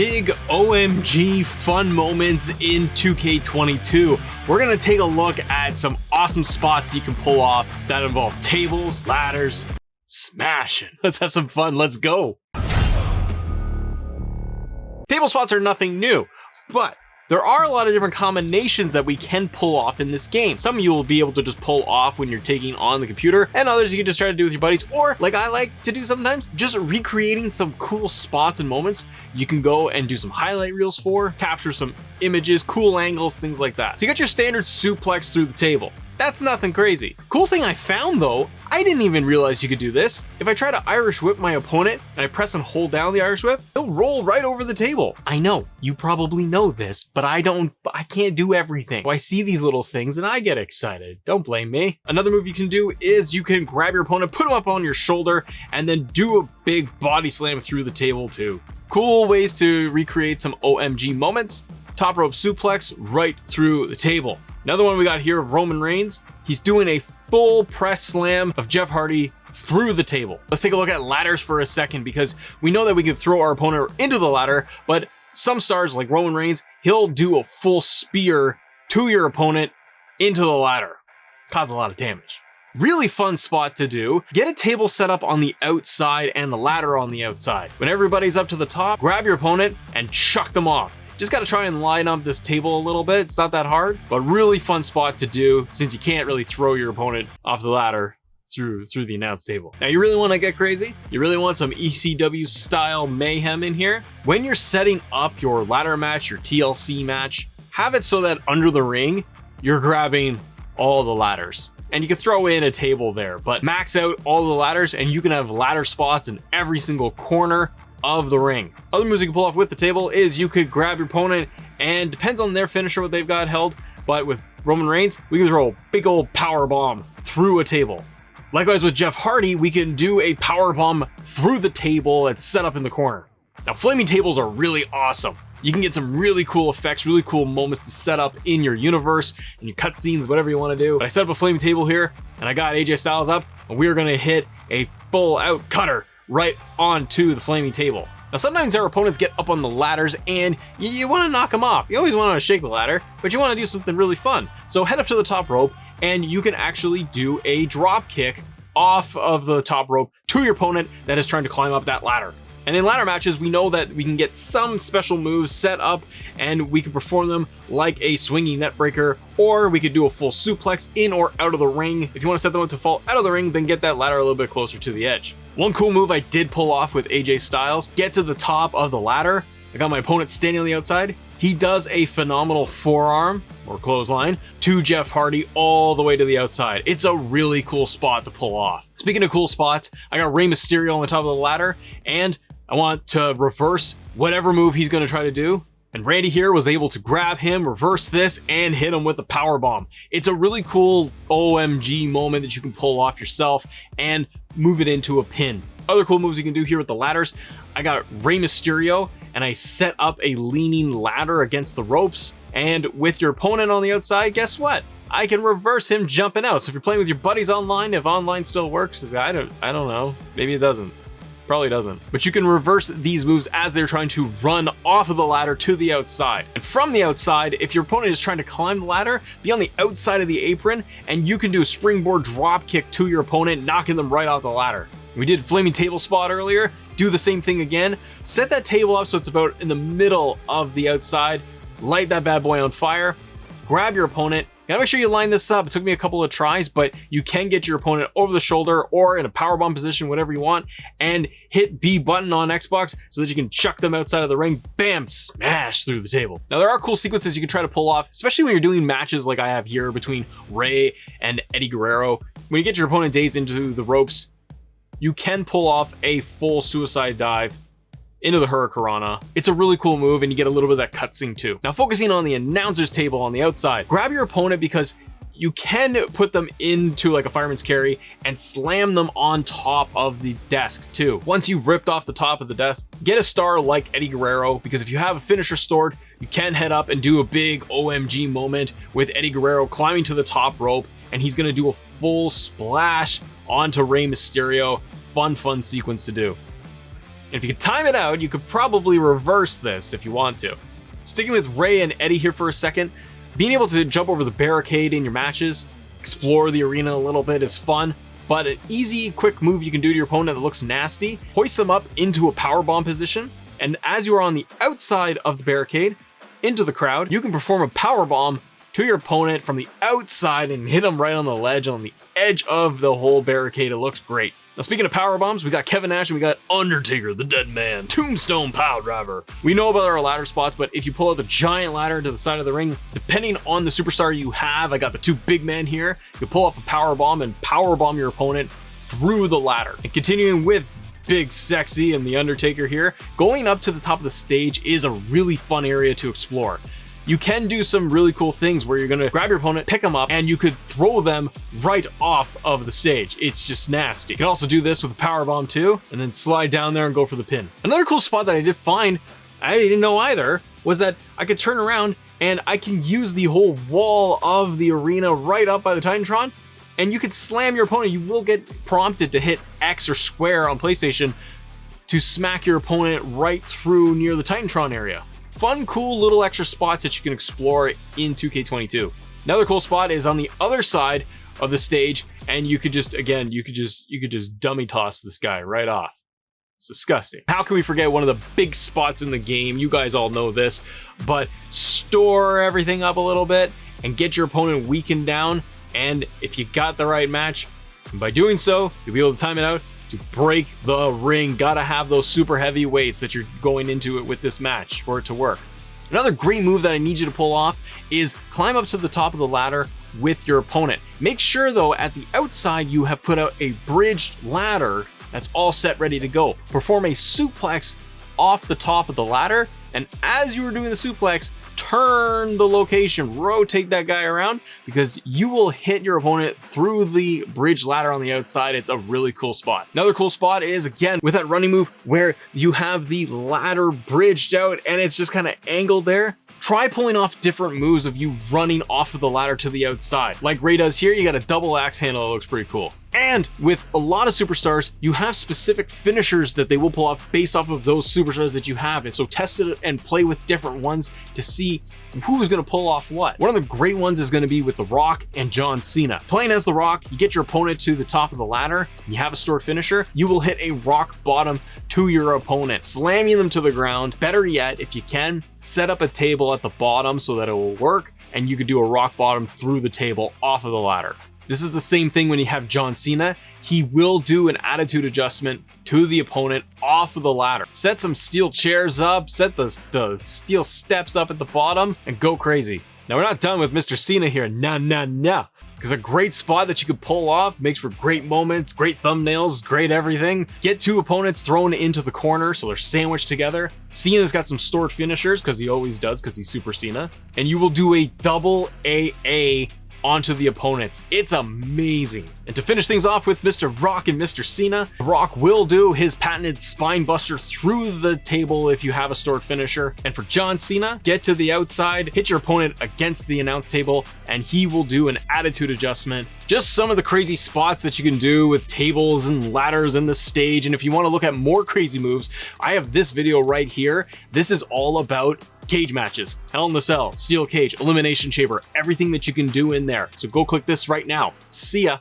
big OMG fun moments in 2K22. We're gonna take a look at some awesome spots you can pull off that involve tables, ladders, smashing. Let's have some fun, let's go. Table spots are nothing new, but there are a lot of different combinations that we can pull off in this game. Some you will be able to just pull off when you're taking on the computer, and others you can just try to do with your buddies, or like I like to do sometimes, just recreating some cool spots and moments you can go and do some highlight reels for, capture some images, cool angles, things like that. So you got your standard suplex through the table. That's nothing crazy. Cool thing I found though, I didn't even realize you could do this. If I try to Irish whip my opponent and I press and hold down the Irish whip, he'll roll right over the table. I know, you probably know this, but I can't do everything. So I see these little things and I get excited. Don't blame me. Another move you can do is you can grab your opponent, put him up on your shoulder, and then do a big body slam through the table too. Cool ways to recreate some OMG moments. Top rope suplex right through the table. Another one we got here of Roman Reigns. He's doing a full press slam of Jeff Hardy through the table. Let's take a look at ladders for a second, because we know that we can throw our opponent into the ladder, but some stars like Roman Reigns, he'll do a full spear to your opponent into the ladder. Cause a lot of damage. Really fun spot to do. Get a table set up on the outside and the ladder on the outside. When everybody's up to the top, grab your opponent and chuck them off. Just gotta try and line up this table a little bit. It's not that hard, but really fun spot to do since you can't really throw your opponent off the ladder through the announce table. Now you really wanna get crazy? You really want some ECW style mayhem in here? When you're setting up your ladder match, your TLC match, have it so that under the ring, you're grabbing all the ladders. And you can throw in a table there, but max out all the ladders and you can have ladder spots in every single corner of the ring. Other moves you can pull off with the table is you could grab your opponent, and depends on their finisher what they've got held, but with Roman Reigns, we can throw a big old power bomb through a table. Likewise with Jeff Hardy, we can do a power bomb through the table that's set up in the corner. Now flaming tables are really awesome. You can get some really cool effects, really cool moments to set up in your universe, and your cutscenes, whatever you want to do. But I set up a flaming table here, and I got AJ Styles up, and we're gonna hit a full out cutter right onto the flaming table. Now sometimes our opponents get up on the ladders and you want to knock them off. You always want to shake the ladder, but you want to do something really fun. So head up to the top rope and you can actually do a drop kick off of the top rope to your opponent that is trying to climb up that ladder. And in ladder matches, we know that we can get some special moves set up and we can perform them like a swinging net breaker, or we could do a full suplex in or out of the ring. If you want to set them up to fall out of the ring, then get that ladder a little bit closer to the edge. One cool move I did pull off with AJ Styles, get to the top of the ladder. I got my opponent standing on the outside. He does a phenomenal forearm or clothesline to Jeff Hardy all the way to the outside. It's a really cool spot to pull off. Speaking of cool spots, I got Rey Mysterio on the top of the ladder, and I want to reverse whatever move he's going to try to do. And Randy here was able to grab him, reverse this, and hit him with a power bomb. It's a really cool OMG moment that you can pull off yourself and move it into a pin. Other cool moves you can do here with the ladders. I got Rey Mysterio and I set up a leaning ladder against the ropes. And with your opponent on the outside, guess what? I can reverse him jumping out. So if you're playing with your buddies online, if online still works, I don't know. Maybe it doesn't. Probably doesn't. But you can reverse these moves as they're trying to run off of the ladder to the outside. And from the outside, if your opponent is trying to climb the ladder, be on the outside of the apron, and you can do a springboard drop kick to your opponent, knocking them right off the ladder. We did flaming table spot earlier. Do the same thing again. Set that table up so it's about in the middle of the outside. Light that bad boy on fire. Grab your opponent. You gotta make sure you line this up. It took me a couple of tries, but you can get your opponent over the shoulder or in a powerbomb position, whatever you want, and hit B button on Xbox so that you can chuck them outside of the ring. Bam, smash through the table. Now there are cool sequences you can try to pull off, especially when you're doing matches like I have here between Rey and Eddie Guerrero. When you get your opponent dazed into the ropes, you can pull off a full suicide dive into the Hurricanrana. It's a really cool move and you get a little bit of that cutscene too. Now focusing on the announcer's table on the outside, grab your opponent because you can put them into like a fireman's carry and slam them on top of the desk too. Once you've ripped off the top of the desk, get a star like Eddie Guerrero, because if you have a finisher stored, you can head up and do a big OMG moment with Eddie Guerrero climbing to the top rope, and he's gonna do a full splash onto Rey Mysterio. Fun sequence to do. And if you could time it out, you could probably reverse this if you want to. Sticking with Ray and Eddie here for a second, being able to jump over the barricade in your matches, explore the arena a little bit is fun, but an easy, quick move you can do to your opponent that looks nasty, hoist them up into a powerbomb position, and as you are on the outside of the barricade, into the crowd, you can perform a powerbomb to your opponent from the outside and hit them right on the ledge, on the edge of the whole barricade. It looks great. Now, speaking of power bombs, we got Kevin Nash and we got Undertaker, the Dead Man, Tombstone Pile Driver. We know about our ladder spots, but if you pull out the giant ladder to the side of the ring, depending on the superstar you have, I got the two big men here, you pull off a power bomb and power bomb your opponent through the ladder. And continuing with Big Sexy and the Undertaker here, going up to the top of the stage is a really fun area to explore. You can do some really cool things where you're gonna grab your opponent, pick them up, and you could throw them right off of the stage. It's just nasty. You can also do this with a power bomb too, and then slide down there and go for the pin. Another cool spot that I did find, I didn't know either, was that I could turn around and I can use the whole wall of the arena right up by the Titantron, and you could slam your opponent. You will get prompted to hit X or square on PlayStation to smack your opponent right through near the Titantron area. Fun, cool little extra spots that you can explore in 2K22. Another cool spot is on the other side of the stage, and you could just, again, you could just dummy toss this guy right off. It's disgusting. How can we forget one of the big spots in the game? You guys all know this, but store everything up a little bit and get your opponent weakened down. And if you got the right match, and by doing so, you'll be able to time it out to break the ring. Gotta have those super heavy weights that you're going into it with this match for it to work. Another great move that I need you to pull off is climb up to the top of the ladder with your opponent. Make sure though, at the outside, you have put out a bridged ladder that's all set ready to go. Perform a suplex off the top of the ladder, and as you are doing the suplex, turn the location, rotate that guy around, because you will hit your opponent through the bridge ladder on the outside. It's a really cool spot. Another cool spot is, again, with that running move where you have the ladder bridged out and it's just kind of angled there. Try pulling off different moves of you running off of the ladder to the outside. Like Ray does here, you got a double axe handle that looks pretty cool. And with a lot of superstars, you have specific finishers that they will pull off based off of those superstars that you have. And so test it and play with different ones to see who's gonna pull off what. One of the great ones is gonna be with The Rock and John Cena. Playing as The Rock, you get your opponent to the top of the ladder, and you have a stored finisher, you will hit a rock bottom to your opponent, slamming them to the ground. Better yet, if you can, set up a table at the bottom so that it will work, and you could do a rock bottom through the table off of the ladder. This is the same thing when you have John Cena. He will do an attitude adjustment to the opponent off of the ladder. Set some steel chairs up, set the steel steps up at the bottom, and go crazy. Now, we're not done with Mr. Cena here. No. Because a great spot that you could pull off makes for great moments, great thumbnails, great everything. Get two opponents thrown into the corner so they're sandwiched together. Cena's got some stored finishers, because he always does, because he's Super Cena. And you will do a double AA onto the opponents. It's amazing. And to finish things off with Mr. Rock and Mr. Cena, Rock will do his patented spine buster through the table if you have a stored finisher. And for John Cena, get to the outside, hit your opponent against the announce table, and he will do an attitude adjustment. Just some of the crazy spots that you can do with tables and ladders in the stage. And if you want to look at more crazy moves, I have this video right here. This is all about cage matches, Hell in the Cell, Steel Cage, Elimination Chamber, everything that you can do in there. So go click this right now. See ya.